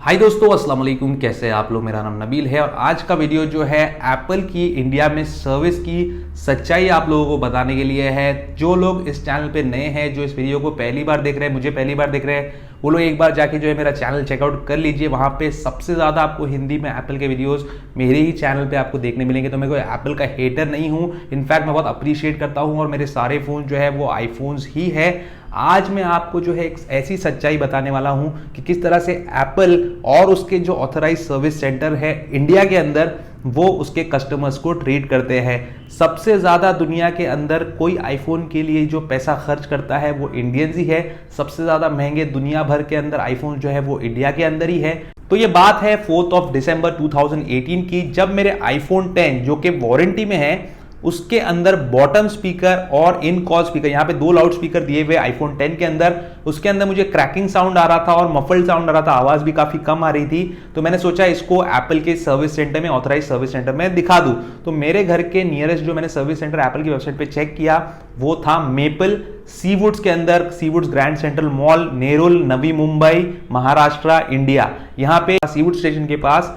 हाय दोस्तों, अस्सलाम वालेकुम। कैसे हैं आप लोग? मेरा नाम नबील है और आज का वीडियो जो है एप्पल की इंडिया में सर्विस की सच्चाई आप लोगों को बताने के लिए है। जो लोग इस चैनल पे नए हैं, जो इस वीडियो को पहली बार देख रहे हैं, मुझे पहली बार देख रहे हैं, वो लोग एक बार जाके जो है मेरा चैनल चेकआउट कर लीजिए। वहाँ पे सबसे ज़्यादा आपको हिंदी में एप्पल के वीडियोस मेरे ही चैनल पे आपको देखने मिलेंगे। तो मैं कोई एप्पल का हेटर नहीं हूँ, इनफैक्ट मैं बहुत अप्रिशिएट करता हूँ और मेरे सारे फ़ोन जो है वो आईफोन्स ही है। आज मैं आपको जो है एक ऐसी सच्चाई बताने वाला हूं कि किस तरह से एप्पल और उसके जो ऑथराइज सर्विस सेंटर है इंडिया के अंदर वो उसके कस्टमर्स को ट्रीट करते हैं। सबसे ज़्यादा दुनिया के अंदर कोई आईफोन के लिए जो पैसा खर्च करता है वो इंडियंस ही है। सबसे ज़्यादा महंगे दुनिया भर के अंदर आईफोन जो है वो इंडिया के अंदर ही है। तो ये बात है 4 दिसंबर 2018 की, जब मेरे आईफोन 10 जो कि वारंटी में है उसके अंदर बॉटम स्पीकर और इन कॉल स्पीकर, यहाँ पे दो लाउड स्पीकर दिए हुए आईफोन 10 के अंदर, उसके अंदर मुझे क्रैकिंग साउंड आ रहा था और मफल्ड साउंड आ रहा था, आवाज भी काफी कम आ रही थी। तो मैंने सोचा इसको एप्पल के सर्विस सेंटर में, ऑथराइज सर्विस सेंटर में दिखा दूं। तो मेरे घर के नियरेस्ट जो मैंने सर्विस सेंटर एप्पल की वेबसाइट पे चेक किया वो था मेपल सीवुड्स के अंदर, Seawoods Grand Central Mall, Nerul, Navi Mumbai, Maharashtra, India. यहाँ पे सीवुड स्टेशन के पास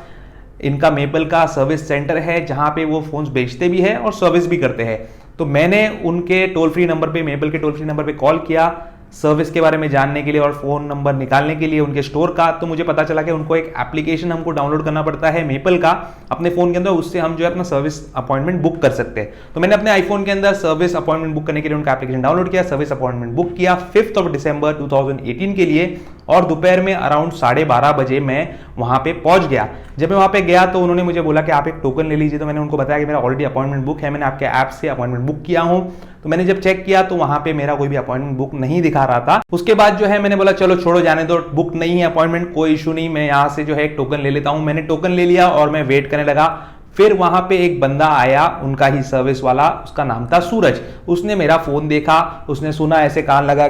इनका मेपल का सर्विस सेंटर है जहां पे वो फोन्स बेचते भी हैं और सर्विस भी करते हैं। तो मैंने उनके टोल फ्री नंबर पे, मेपल के टोल फ्री नंबर पे कॉल किया सर्विस के बारे में जानने के लिए और फोन नंबर निकालने के लिए उनके स्टोर का। तो मुझे पता चला कि उनको एक एप्लीकेशन हमको डाउनलोड करना पड़ता है मेपल का अपने फोन के अंदर, उससे हम जो है अपना सर्विस अपॉइंटमेंट बुक कर सकते हैं। तो मैंने अपने आईफोन के अंदर सर्विस अपॉइंटमेंट बुक करने के लिए उनका एप्लीकेशन डाउनलोड किया, सर्विस अपॉइंटमेंट बुक किया 5 दिसंबर 2018 के लिए और दोपहर में अराउंड 12:30 बजे मैं वहां पे पहुंच गया। जब मैं वहां पे गया तो उन्होंने मुझे बोला कि आप एक टोकन ले लीजिए। तो मैंने उनको बताया कि मेरा ऑलरेडी अपॉइंटमेंट बुक है, मैंने आपके ऐप से अपॉइंटमेंट बुक किया हूं। तो मैंने जब चेक किया तो वहां पे मेरा कोई भी अपॉइंटमेंट बुक नहीं दिखा रहा था। उसके बाद जो है मैंने बोला चलो छोड़ो, जाने दो, बुक नहीं है अपॉइंटमेंट, कोई इशू नहीं, मैं यहां से जो है एक टोकन ले लेता हूं। मैंने टोकन ले लिया और मैं वेट करने लगा। फिर वहां पे एक बंदा आया, उनका ही सर्विस वाला, उसका नाम था सूरज। उसने मेरा फोन देखा, उसने सुना, ऐसे कान लगा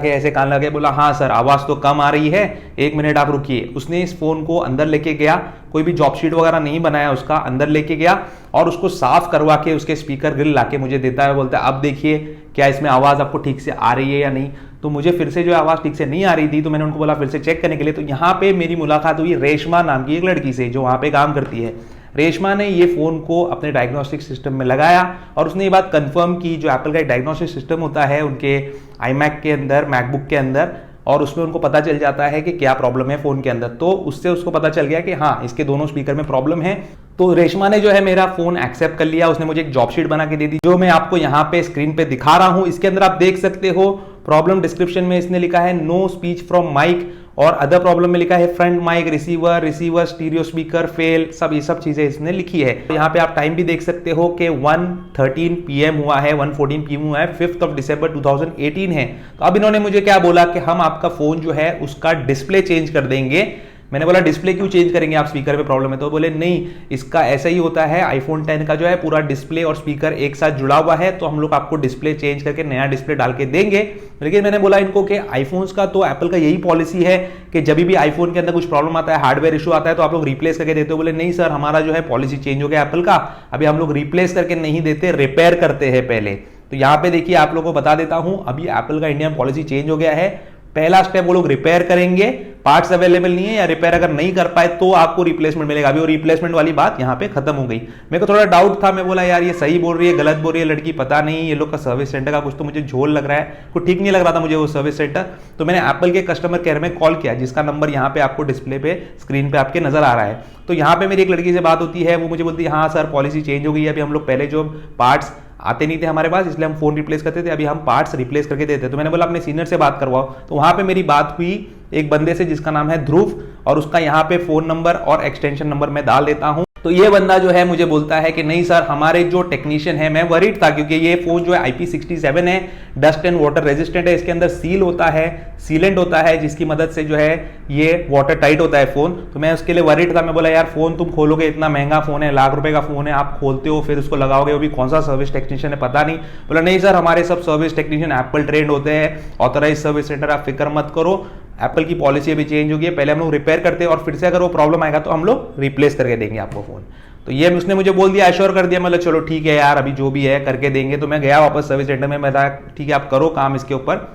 के बोला हाँ सर आवाज तो कम आ रही है, 1 मिनट आप रुकिए। उसने इस फोन को अंदर लेके गया, कोई भी जॉब शीट वगैरह नहीं बनाया उसका, अंदर लेके गया और उसको साफ करवा के उसके स्पीकर ग्रिल लाके मुझे देता है, बोलता है अब देखिए क्या इसमें आवाज आपको ठीक से आ रही है या नहीं। तो मुझे फिर से जो आवाज ठीक से नहीं आ रही थी तो मैंने उनको बोला फिर से चेक करने के लिए। तो यहाँ पे मेरी मुलाकात हुई रेशमा नाम की एक लड़की से जो वहां पे काम करती है। रेशमा ने ये फोन को अपने डायग्नोस्टिक सिस्टम में लगाया और उसने ये बात कंफर्म की, जो एप्पल का एक डायग्नोस्टिक सिस्टम होता है उनके आईमैक के अंदर, मैकबुक के अंदर, और उसमें उनको पता चल जाता है कि क्या प्रॉब्लम है फोन के अंदर। तो उससे उसको पता चल गया कि हाँ इसके दोनों स्पीकर में प्रॉब्लम है। तो रेशमा ने जो है मेरा फोन एक्सेप्ट कर लिया, उसने मुझे एक जॉब शीट बना के दे दी जो मैं आपको यहाँ पे स्क्रीन पे दिखा रहा हूँ। इसके अंदर आप देख सकते हो प्रॉब्लम डिस्क्रिप्शन में इसने लिखा है नो स्पीच फ्रॉम माइक, और अदर प्रॉब्लम में लिखा है front mic, receiver stereo speaker fail, ये सब चीजें इसने लिखी है। तो यहाँ पे आप टाइम भी देख सकते हो कि 1:13 PM हुआ है, 1:14 PM हुआ है, 5 दिसंबर 2018 है। तो अब इन्होंने मुझे क्या बोला कि हम आपका फोन जो है उसका डिस्प्ले चेंज कर देंगे। मैंने बोला डिस्प्ले क्यों चेंज करेंगे, आप स्पीकर पे प्रॉब्लम है? तो बोले नहीं, इसका ऐसा ही होता है, आईफोन 10 का जो है पूरा डिस्प्ले और स्पीकर एक साथ जुड़ा हुआ है, तो हम लोग आपको डिस्प्ले चेंज करके नया डिस्प्ले डाल के देंगे। लेकिन मैंने बोला इनको कि आईफोन्स का तो एप्पल का यही पॉलिसी है कि जब भी आईफोन के अंदर कुछ प्रॉब्लम आता है, हार्डवेयर इशू आता है, तो आप लोग रिप्लेस करके देते हो। बोले नहीं सर, हमारा जो है पॉलिसी चेंज हो गया एप्पल का, अभी हम लोग रिप्लेस करके नहीं देते, रिपेयर करते हैं पहले। तो यहाँ पे देखिए आप लोगों को बता देता हूं, अभी एप्पल का इंडिया में पॉलिसी चेंज हो गया है। पहला स्टेप वो लोग रिपेयर करेंगे, पार्ट्स अवेलेबल नहीं है या रिपेयर अगर नहीं कर पाए तो आपको रिप्लेसमेंट मिलेगा। अभी वो रिप्लेसमेंट वाली बात यहाँ पे खत्म हो गई। मेरे को थोड़ा डाउट था, मैं बोला यार ये सही बोल रही है गलत बोल रही है लड़की, पता नहीं, ये लोग का सर्विस सेंटर का कुछ तो मुझे झोल लग रहा है, कुछ ठीक नहीं लग रहा था मुझे वो सर्विस सेंटर। तो मैंने एप्पल के कस्टमर केयर में कॉल किया, जिसका नंबर यहाँ पे आपको डिस्प्ले पे स्क्रीन पे आपके नजर आ रहा है। तो यहाँ पे मेरी एक लड़की से बात होती है, वो मुझे बोलती है हाँ सर पॉलिसी चेंज हो गई है, अभी हम लोग पहले जो पार्ट्स आते नहीं थे हमारे पास इसलिए हम फोन रिप्लेस करते थे, अभी हम पार्ट्स रिप्लेस करके देते। तो मैंने बोला अपने सीनियर से बात करवाओ। तो वहां पे मेरी बात हुई एक बंदे से जिसका नाम है ध्रुव, और उसका यहाँ पे फोन नंबर और एक्सटेंशन नंबर मैं डाल देता हूं। तो ये बंदा जो है मुझे बोलता है कि नहीं सर, हमारे जो टेक्नीशियन है, मैं वरीड था क्योंकि ये फोन जो है IP67 है, डस्ट एंड वाटर रेजिस्टेंट है, इसके अंदर सील होता है, सीलेंट होता है, जिसकी मदद से जो है ये वाटर टाइट होता है फोन। तो मैं उसके लिए वरीड था। मैं बोला यार फोन तुम खोलोगे, इतना महंगा फोन है, लाख रुपए का फोन है, आप खोलते हो फिर उसको लगाओगे, वो भी कौन सा सर्विस टेक्नीशियन है पता नहीं। बोला नहीं सर, हमारे सब सर्विस टेक्नीशियन एप्पल ट्रेंड होते हैं, ऑथराइज सर्विस सेंटर, आप फिक्र मत करो, एप्पल की पॉलिसी अभी चेंज होगी है, पहले हम लोग रिपेयर करते हैं और फिर से अगर वो प्रॉब्लम आएगा तो हम लोग रिप्लेस करके देंगे आपको फोन। तो ये उसने मुझे बोल दिया, एश्योर कर दिया। मतलब चलो ठीक है यार, अभी जो भी है करके देंगे। तो मैं गया वापस सर्विस सेंटर में, मैं ठीक है आप करो काम इसके ऊपर,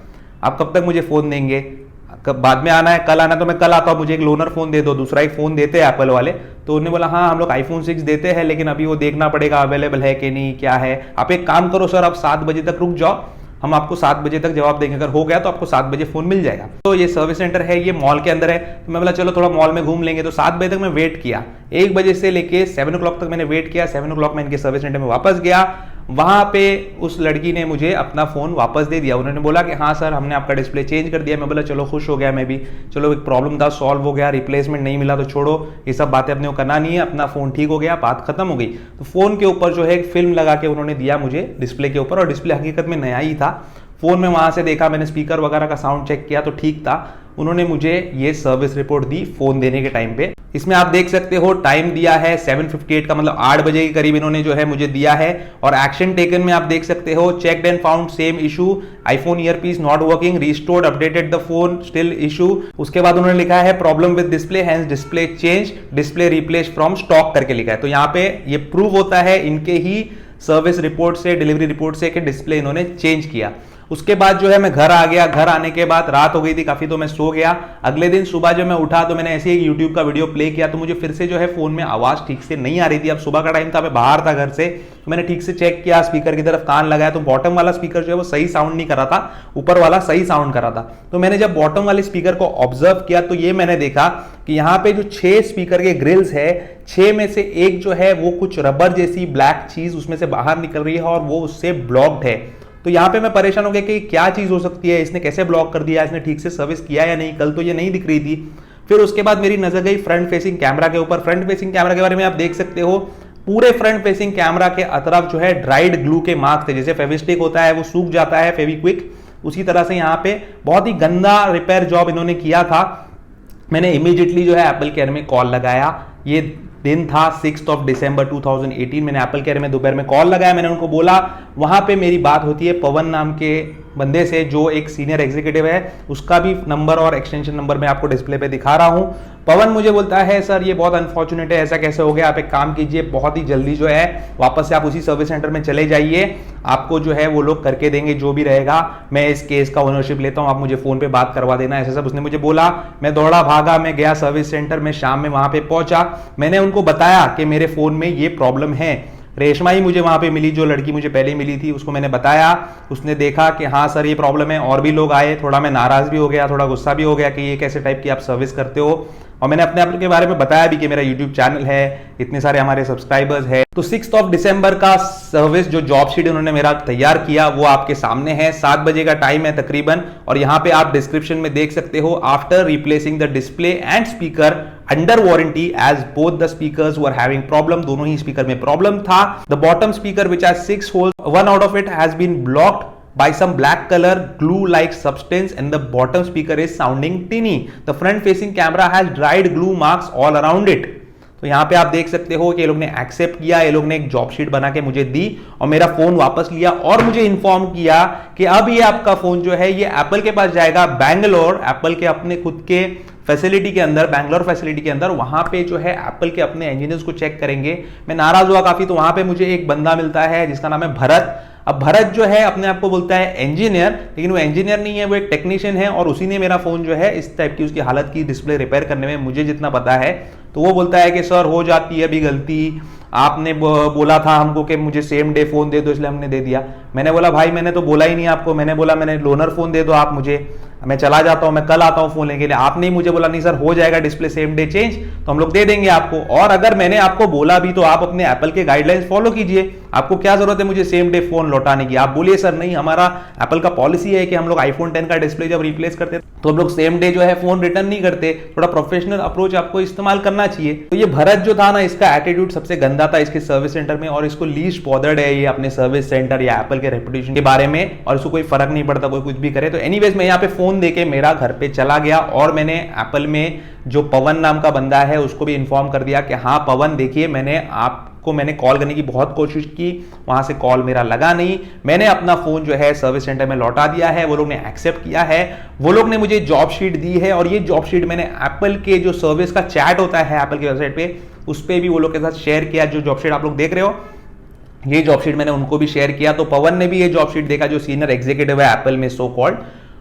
आप कब तक मुझे फोन देंगे? बाद में आना है, कल आना है तो मैं कल आता हूँ, मुझे एक लोनर फोन दे दो। दूसरा एक फोन देते हैं एप्पल वाले, तो उन्होंने बोला हाँ हम लोग आईफोन 6 देते हैं, लेकिन अभी वो देखना पड़ेगा अवेलेबल है कि नहीं, क्या है। आप एक काम करो सर, आप 7 बजे तक रुक जाओ, हम आपको 7 बजे तक जवाब देंगे, अगर हो गया तो आपको 7 बजे फोन मिल जाएगा। तो ये सर्विस सेंटर है, ये मॉल के अंदर है। तो मैं बोला चलो थोड़ा मॉल में घूम लेंगे। तो 7 बजे तक मैं वेट किया, 1 बजे से लेके 7 o'clock तक मैंने वेट किया। 7 o'clock में इनके सर्विस सेंटर में वापस गया, वहां पे उस लड़की ने मुझे अपना फोन वापस दे दिया। उन्होंने बोला कि हाँ सर हमने आपका डिस्प्ले चेंज कर दिया। मैं बोला चलो खुश हो गया मैं भी, चलो एक प्रॉब्लम था सॉल्व हो गया, रिप्लेसमेंट नहीं मिला तो छोड़ो, ये सब बातें अपने को करना नहीं है, अपना फोन ठीक हो गया, बात खत्म हो गई। तो फोन के ऊपर जो है एक फिल्म लगा के उन्होंने दिया मुझे डिस्प्ले के ऊपर, और डिस्प्ले हकीकत में नया ही था। फोन में वहां से देखा मैंने, स्पीकर वगैरह का साउंड चेक किया तो ठीक था। उन्होंने मुझे ये सर्विस रिपोर्ट दी फोन देने के टाइम पे। इसमें आप देख सकते हो टाइम दिया है 7:58 का, मतलब 8 बजे के करीब इन्होंने जो है मुझे दिया है। और एक्शन टेकन में आप देख सकते हो, checked and found same issue, iPhone earpiece not working, restored updated the phone still issue. उसके बाद उन्होंने लिखा है problem with display, hence display change, display replace from stock करके लिखा है। तो यहाँ पे ये प्रूव होता है इनके ही सर्विस रिपोर्ट से, डिलीवरी रिपोर्ट से, कि डिस्प्ले इन्होंने चेंज किया। उसके बाद जो है मैं घर आ गया। घर आने के बाद रात हो गई थी काफी, तो मैं सो गया। अगले दिन सुबह जब मैं उठा तो मैंने ऐसे ही यूट्यूब का वीडियो प्ले किया, तो मुझे फिर से जो है फोन में आवाज ठीक से नहीं आ रही थी। अब सुबह का टाइम था, मैं बाहर था घर से, तो मैंने ठीक से चेक किया, स्पीकर की तरफ कान लगाया, तो बॉटम वाला स्पीकर जो है वो सही साउंड नहीं कर रहा था, ऊपर वाला सही साउंड कर रहा था। तो मैंने जब बॉटम वाले स्पीकर को ऑब्जर्व किया तो ये मैंने देखा कि यहाँ पे जो 6 स्पीकर के ग्रिल्स है, 6 में से एक जो है वो कुछ रबर जैसी ब्लैक चीज उसमें से बाहर निकल रही है और वो उससे ब्लॉक्ड है। तो यहाँ पे मैं परेशान हो गया कि क्या चीज हो सकती है, इसने कैसे ब्लॉक कर दिया, इसने ठीक से सर्विस किया या नहीं, कल तो ये नहीं दिख रही थी। फिर उसके बाद मेरी नजर गई फ्रंट फेसिंग कैमरा के ऊपर। फ्रंट फेसिंग कैमरा के बारे में आप देख सकते हो, पूरे फ्रंट फेसिंग कैमरा के अतरफ जो है ड्राइड ग्लू के मार्क्स थे, जैसे फेविस्टिक होता है वो सूख जाता है फेविक्विक, उसी तरह से यहाँ पे बहुत ही गंदा रिपेयर जॉब इन्होंने किया था। मैंने इमीडिएटली जो है एप्पल केयर में कॉल लगाया। ये दिन था 6 दिसंबर 2018। मैंने एप्पल केयर में दोपहर में कॉल लगाया। मैंने उनको बोला, वहां पे मेरी बात होती है पवन नाम के बंदे से जो एक सीनियर एग्जीक्यूटिव है, उसका भी नंबर और एक्सटेंशन नंबर मैं आपको डिस्प्ले पे दिखा रहा हूं। पवन मुझे बोलता है सर ये बहुत अनफॉर्चुनेट है, ऐसा कैसे हो गया, आप एक काम कीजिए, बहुत ही जल्दी जो है वापस से आप उसी सर्विस सेंटर में चले जाइए, आपको जो है वो लोग करके देंगे जो भी रहेगा, मैं इस केस का ओनरशिप लेता हूं, आप मुझे फोन पे बात करवा देना, ऐसा सब उसने मुझे बोला। मैं दौड़ा भागा, मैं गया सर्विस सेंटर में, शाम में वहां पे पहुंचा। मैंने उनको बताया कि मेरे फोन में ये प्रॉब्लम है। रेशमा ही मुझे वहां पे मिली, जो लड़की मुझे पहले मिली थी, उसको मैंने बताया। उसने देखा कि हाँ सर ये प्रॉब्लम है। और भी लोग आए, थोड़ा मैं नाराज भी हो गया, थोड़ा गुस्सा भी हो गया कि ये कैसे टाइप की आप सर्विस करते हो। और मैंने अपने आप के बारे में बताया भी कि मेरा यूट्यूब चैनल है, इतने सारे हमारे सब्सक्राइबर्स है। तो 6 दिसंबर का सर्विस जो जॉब शीट उन्होंने मेरा तैयार किया वो आपके सामने है। 7 बजे का टाइम है तकरीबन, और यहाँ पे आप डिस्क्रिप्शन में देख सकते हो, after replacing the display and speaker under warranty as both the speakers were having problem, दोनों ही स्पीकर में प्रॉब्लम था। The bottom speaker which has 6 holes, 1 out of it has been blocked by some black color glue like substance and the bottom speaker is sounding tinny. The front facing camera has dried glue marks all around it. तो यहाँ पे आप देख सकते हो कि ये लोग ने एक्सेप्ट किया, ये लोग ने एक जॉब शीट बना के मुझे दी और मेरा फोन वापस लिया और मुझे इन्फॉर्म किया कि अब ये आपका फोन जो है ये एप्पल के पास जाएगा बैंगलोर, एप्पल के अपने खुद के फैसिलिटी के अंदर, बैंगलोर फैसिलिटी के अंदर। वहां पे जो है एप्पल के अपने इंजीनियर्स को चेक करेंगे। मैं नाराज हुआ काफी, तो वहां पे मुझे एक बंदा मिलता है जिसका नाम है भरत। अब भरत जो है अपने आप को बोलता है इंजीनियर, लेकिन वो इंजीनियर नहीं है, वो एक टेक्नीशियन है, और उसी ने मेरा फोन जो है इस टाइप की उसकी हालत की डिस्प्ले रिपेयर करने में मुझे जितना पता है। तो वो बोलता है कि सर हो जाती है अभी गलती, आपने बोला था हमको कि मुझे सेम डे फोन दे दो, इसलिए हमने दे दिया। मैंने बोला भाई मैंने तो बोला ही नहीं आपको, मैंने बोला मैंने लोनर फोन दे दो आप मुझे, मैं चला जाता हूं, मैं कल आता हूं फोन लेके लिए। आपने मुझे बोला नहीं सर हो जाएगा डिस्प्ले सेम डे चेंज, तो हम लोग दे देंगे आपको। और अगर मैंने आपको बोला भी तो आप अपने एप्पल के गाइडलाइंस फॉलो कीजिए, आपको क्या जरूरत है मुझे सेम डे फोन लौटाने की। आप बोलिए सर नहीं, हमारा एप्पल का पॉलिसी है कि हम लोग आईफोन 10 का डिस्प्ले जब रिप्लेस करते तो हम लोग सेम डे जो है फोन रिटर्न नहीं करते, थोड़ा प्रोफेशनल अप्रोच आपको इस्तेमाल करना चाहिए। तो ये भरत जो था ना, इसका एटीट्यूड सबसे गंदा था इसके सर्विस सेंटर में, और इसको लीस्ट बॉदर्ड है ये अपने सर्विस सेंटर या एप्पल के रेपुटेशन के बारे में, और इसको कोई फर्क नहीं पड़ता कोई कुछ भी करे। तो एनीवेज मैं यहाँ पे फोन देके मेरा घर पे चला गया, और मैंने एप्पल में जो पवन नाम का बंदा है उसको भी इन्फॉर्म कर दिया कि हाँ पवन देखिए मैंने कॉल करने की बहुत कोशिश की, वहां से कॉल मेरा लगा नहीं, मैंने अपना फोन जो है सर्विस सेंटर में लौटा दिया है, वो लोग ने एक्सेप्ट किया है, वो लोग ने मुझे जॉब शीट दी है, और ये जॉब शीट मैंने एप्पल के जो सर्विस का चैट होता है एप्पल की वेबसाइट पे, उस पर भी वो लोग के साथ शेयर किया। जो जॉब शीट आप लोग देख रहे हो ये जॉब शीट मैंने उनको भी शेयर किया। तो पवन ने भी ये जॉब शीट देखा, जो सीनियर एग्जीक्यूटिव है एप्पल में सो कॉल्ड,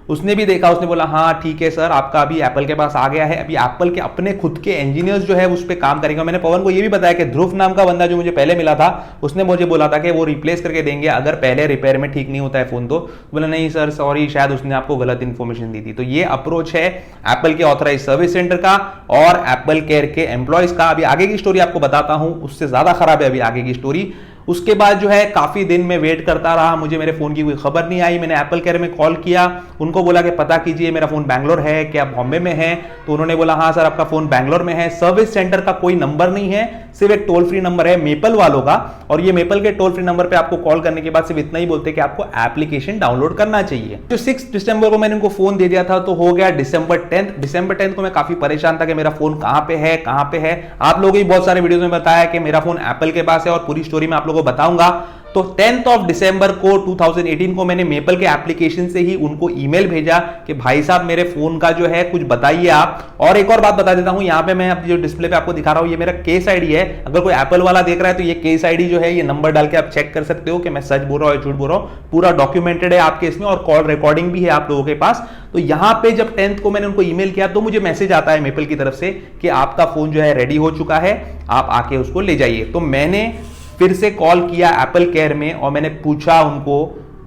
उसने भी देखा, उसने बोला हाँ ठीक है सर, आपका अभी एप्पल के पास आ गया है, अभी एप्पल के अपने खुद के इंजीनियर्स जो है उस पर काम करेंगे। मैंने पवन को ये भी बताया कि ध्रुव नाम का बंदा जो मुझे पहले मिला था, उसने मुझे बोला था कि वो रिप्लेस करके देंगे अगर पहले रिपेयर में ठीक नहीं होता है फोन। तो बोला नहीं सर सॉरी, शायद उसने आपको गलत इंफॉर्मेशन दी थी। तो ये अप्रोच है एप्पल के ऑथराइज सर्विस सेंटर का और एप्पल केयर के एम्प्लॉयज का। अभी आगे की स्टोरी आपको बताता हूं, उससे ज्यादा खराब है अभी आगे की स्टोरी। उसके बाद जो है काफी दिन में वेट करता रहा, मुझे मेरे फोन की कोई खबर नहीं आई। मैंने एप्पल केयर में कॉल किया, उनको बोला कि पता कीजिए मेरा फोन बैंगलोर है, क्या बॉम्बे में है? तो उन्होंने बोला हाँ सर आपका फोन बैंगलोर में है। सर्विस सेंटर का कोई नंबर नहीं है, सिर्फ एक टोल फ्री नंबर है मेपल वालों का, और ये मेपल के टोल फ्री नंबर पे आपको कॉल करने के बाद सिर्फ इतना ही बोलते हैं कि आपको एप्लीकेशन डाउनलोड करना चाहिए। जो 6 दिसंबर को मैंने उनको फोन दे दिया था, तो हो गया दिसंबर 10 को मैं काफी परेशान था कि मेरा फोन कहां पे है कहां पे है। आप लोगों को बहुत सारे वीडियोस में बताया कि मेरा फोन एप्पल के पास है और पूरी स्टोरी मैं आप लोगों को बताऊंगा। तो 10 दिसंबर को 2018 को मैंने मेपल के एप्लीकेशन से ही उनको ईमेल भेजा कि भाई साहब मेरे फोन का जो है कुछ बताइए आप। और एक और बात बता देता हूं, यहां पे मैं अपनी जो डिस्प्ले पे आपको दिखा रहा हूं ये मेरा केस आईडी है। अगर कोई एप्पल वाला देख रहा है तो ये केस आईडी जो है ये नंबर डाल के आप चेक कर सकते हो कि मैं सच बोल रहा हूं या झूठ बोल रहा हूं। पूरा डॉक्यूमेंटेड है आपके इसमें और कॉल रिकॉर्डिंग भी है आप लोगों के पास। तो यहां पे जब 10 को मैंने उनको ईमेल किया तो मुझे मैसेज आता है मेपल की तरफ से कि आपका फोन जो है रेडी हो चुका है, आप आके उसको ले जाइए। तो मैंने फिर से कॉल किया एप्पल केयर में और मैंने पूछा उनको।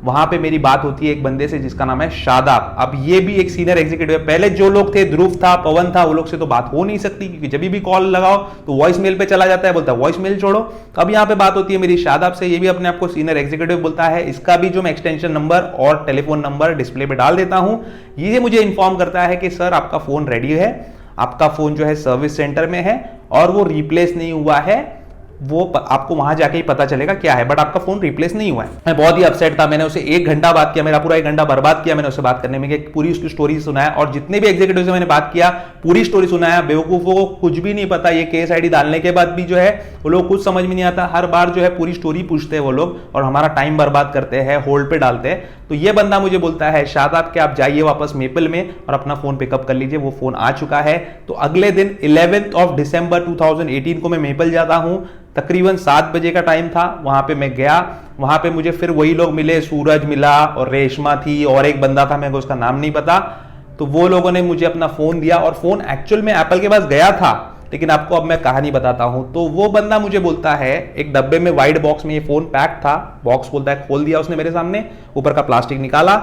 वहां पे मेरी बात होती है एक बंदे से जिसका नाम है शादाब। अब ये भी एक सीनियर एग्जीक्यूटिव है। पहले जो लोग थे, ध्रुव था, पवन था, वो लोग से तो बात हो नहीं सकती क्योंकि जब भी कॉल लगाओ तो वॉइस मेल पे चला जाता है, बोलता है वॉइस मेल छोड़ो। तो अब यहाँ पे बात होती है मेरी शादाब से, ये भी अपने आप को सीनियर एग्जीक्यूटिव बोलता है। इसका भी जो मैं एक्सटेंशन नंबर और टेलीफोन नंबर डिस्प्ले पे डाल देता हूं। ये मुझे इन्फॉर्म करता है कि सर आपका फोन रेडी है, आपका फोन जो है सर्विस सेंटर में है और वो रिप्लेस नहीं हुआ है, वो आपको वहां जाके ही पता चलेगा क्या है, बट आपका फोन रिप्लेस नहीं हुआ है। मैं बहुत ही अपसेट था, मैंने उसे 1 घंटा बात किया, मेरा पूरा 1 घंटा बर्बाद किया मैंने उससे बात करने में कि पूरी उसकी स्टोरी सुनाया। और जितने भी एग्जीक्यूटिव से मैंने बात किया पूरी स्टोरी सुनाया। बेवकूफों को कुछ भी नहीं पता, ये केस आईडी डालने के बाद भी जो है वो लोग कुछ समझ में नहीं आता। हर बार जो है पूरी स्टोरी पूछते हैं वो लोग और हमारा टाइम बर्बाद करते हैं, होल्ड पे डालते हैं। तो ये बंदा मुझे बोलता है शादाब कि आप जाइए वापस मेपल में और अपना फोन पिकअप कर लीजिए, वो फोन आ चुका है। तो अगले दिन 11 दिसंबर 2018 को मैं मेपल जाता हूं। तकरीबन 7 बजे का टाइम था, वहां पे मैं गया। वहां पे मुझे फिर वही लोग मिले, सूरज मिला और रेशमा थी और एक बंदा था, मेरे को उसका नाम नहीं पता। तो वो लोगों ने मुझे अपना फोन दिया और फोन एक्चुअल में एप्पल के पास गया था, लेकिन आपको अब मैं कहानी बताता हूं। तो वो बंदा मुझे बोलता है, एक डब्बे में वाइट बॉक्स में ये फोन पैक था, बॉक्स बोलता है खोल दिया उसने मेरे सामने, ऊपर का प्लास्टिक निकाला।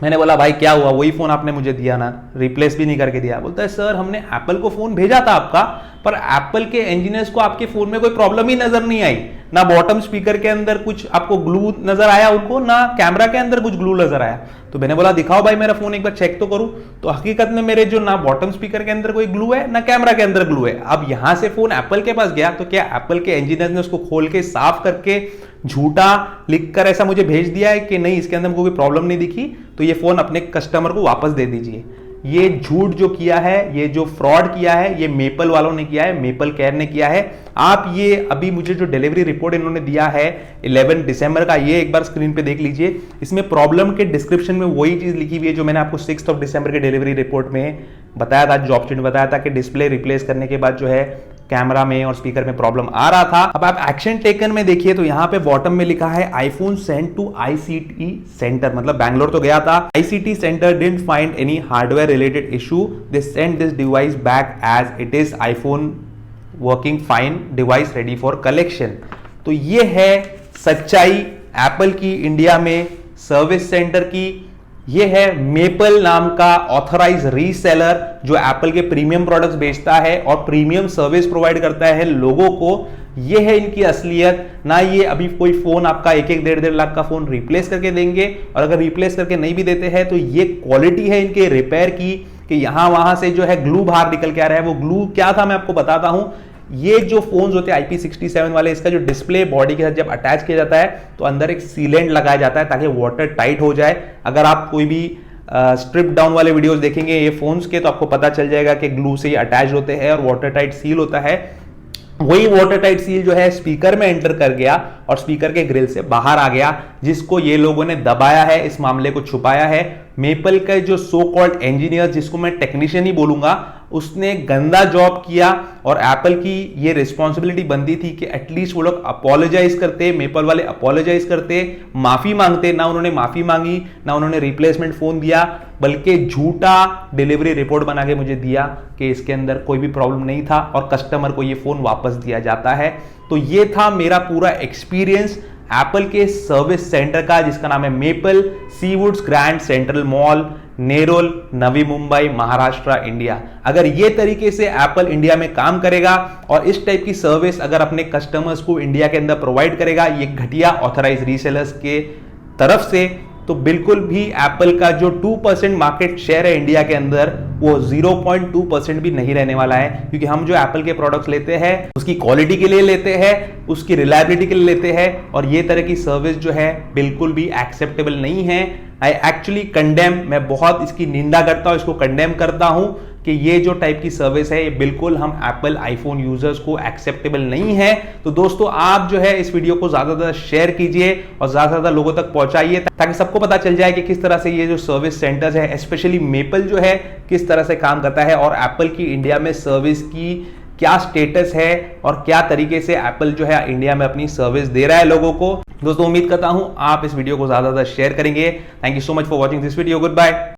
मैंने बोला भाई क्या हुआ, वही फोन आपने मुझे दिया ना, रिप्लेस भी नहीं करके दिया। बोलता है सर हमने एप्पल को फोन भेजा था आपका, पर एप्पल के इंजीनियर्स को आपके फोन में कोई प्रॉब्लम ही नजर नहीं आई, ना बॉटम स्पीकर के अंदर कुछ आपको ग्लू नजर आया उनको, ना कैमरा के अंदर कुछ ग्लू नजर आया। तो मैंने बोला दिखाओ भाई मेरा फोन एक बार चेक तो करूं। तो हकीकत में मेरे जो ना बॉटम स्पीकर के अंदर कोई ग्लू है ना कैमरा के अंदर ग्लू है। अब यहां से फोन एप्पल के पास गया तो क्या एप्पल के इंजीनियर ने उसको खोल के साफ करके झूठा लिखकर ऐसा मुझे भेज दिया है कि नहीं इसके अंदर कोई प्रॉब्लम नहीं दिखी, तो ये फोन अपने कस्टमर को वापस दे दीजिए। ये झूठ जो किया है, ये जो फ्रॉड किया है, ये मेपल वालों ने किया है, मेपल केयर ने किया है। आप ये अभी मुझे जो डिलीवरी रिपोर्ट इन्होंने दिया है 11 दिसंबर का, ये एक बार स्क्रीन पे देख लीजिए। इसमें प्रॉब्लम के डिस्क्रिप्शन में वही चीज लिखी हुई है जो मैंने आपको 6 दिसंबर के डिलीवरी रिपोर्ट में बताया था, जॉब स्टेट बताया था कि डिस्प्ले रिप्लेस करने के बाद जो है कैमरा में और स्पीकर में प्रॉब्लम आ रहा था। अब आप एक्शन टेकन में देखिए तो यहां पे बॉटम में लिखा है iPhone send to ICT centre, मतलब बैंगलोर तो गया था। ICT centre didn't find any hardware related issue, they send this device back as it is iPhone working fine, device ready for collection. तो ये है सच्चाई एप्पल की इंडिया में सर्विस सेंटर की। ये है मेपल नाम का ऑथराइज रीसेलर जो एप्पल के प्रीमियम प्रोडक्ट्स बेचता है और प्रीमियम सर्विस प्रोवाइड करता है लोगों को। ये है इनकी असलियत। ना ये अभी कोई फोन आपका 1-1, 1.5-1.5 लाख का फोन रिप्लेस करके देंगे, और अगर रिप्लेस करके नहीं भी देते हैं तो ये क्वालिटी है इनके रिपेयर की कि यहां वहां से जो है ग्लू बाहर निकल के आ रहा है। वो ग्लू क्या था मैं आपको बताता हूं। ये जो फोन्स होते हैं IP67 वाले, इसका जो डिस्प्ले बॉडी के साथ जब अटैच किया जाता है तो अंदर एक सीलेंट लगाया जाता है ताकि वाटर टाइट हो जाए। अगर आप कोई भी स्ट्रिप डाउन वाले वीडियोस देखेंगे ये फोन्स के तो आपको पता चल जाएगा कि ग्लू से अटैच होते हैं और वाटर टाइट सील होता है। वही वाटर टाइट सील जो है स्पीकर में एंटर कर गया और स्पीकर के ग्रिल से बाहर आ गया, जिसको ये लोगों ने दबाया है, इस मामले को छुपाया है। मेपल का जो सो कॉल्ड इंजीनियर, जिसको मैं टेक्नीशियन ही बोलूंगा, उसने गंदा जॉब किया और एप्पल की ये रिस्पॉन्सिबिलिटी बनती थी कि एटलीस्ट वो लोग अपोलोजाइज करते, मेपल वाले अपोलोजाइज करते, माफी मांगते। ना उन्होंने माफी मांगी, ना उन्होंने रिप्लेसमेंट फोन दिया, बल्कि झूठा डिलीवरी रिपोर्ट बना के मुझे दिया कि इसके अंदर कोई भी प्रॉब्लम नहीं था और कस्टमर को ये फोन वापस दिया जाता है। तो ये था मेरा पूरा एक्सपीरियंस एप्पल के सर्विस सेंटर का, जिसका नाम है Maple Seawoods Grand Central Mall, Nerul, Navi Mumbai, Maharashtra, India. अगर ये तरीके से एप्पल इंडिया में काम करेगा और इस टाइप की सर्विस अगर अपने कस्टमर्स को इंडिया के अंदर प्रोवाइड करेगा ये घटिया ऑथराइज रीसेलर्स के तरफ से, तो बिल्कुल भी एप्पल का जो 2% मार्केट शेयर है इंडिया के अंदर वो 0.2% भी नहीं रहने वाला है। क्योंकि हम जो एप्पल के प्रोडक्ट्स लेते हैं उसकी क्वालिटी के लिए लेते हैं, उसकी रिलायबिलिटी के लिए लेते हैं, और ये तरह की सर्विस जो है बिल्कुल भी एक्सेप्टेबल नहीं है। आई एक्चुअली कंडेम, मैं बहुत इसकी निंदा करता हूं, इसको कंडेम करता हूं कि ये जो टाइप की सर्विस है ये बिल्कुल हम एप्पल आईफोन यूजर्स को एक्सेप्टेबल नहीं है। तो दोस्तों आप जो है इस वीडियो को ज्यादा से ज्यादा शेयर कीजिए और ज्यादा से ज्यादा लोगों तक पहुंचाइए ताकि सबको पता चल जाए कि किस तरह से ये जो सर्विस सेंटर्स है, स्पेशली मेपल जो है, किस तरह से काम करता है और एप्पल की इंडिया में सर्विस की क्या स्टेटस है और क्या तरीके से एप्पल जो है इंडिया में अपनी सर्विस दे रहा है लोगों को। दोस्तों उम्मीद करता हूं आप इस वीडियो को ज्यादा से ज्यादा शेयर करेंगे। Thank you so much for watching this video. Good bye.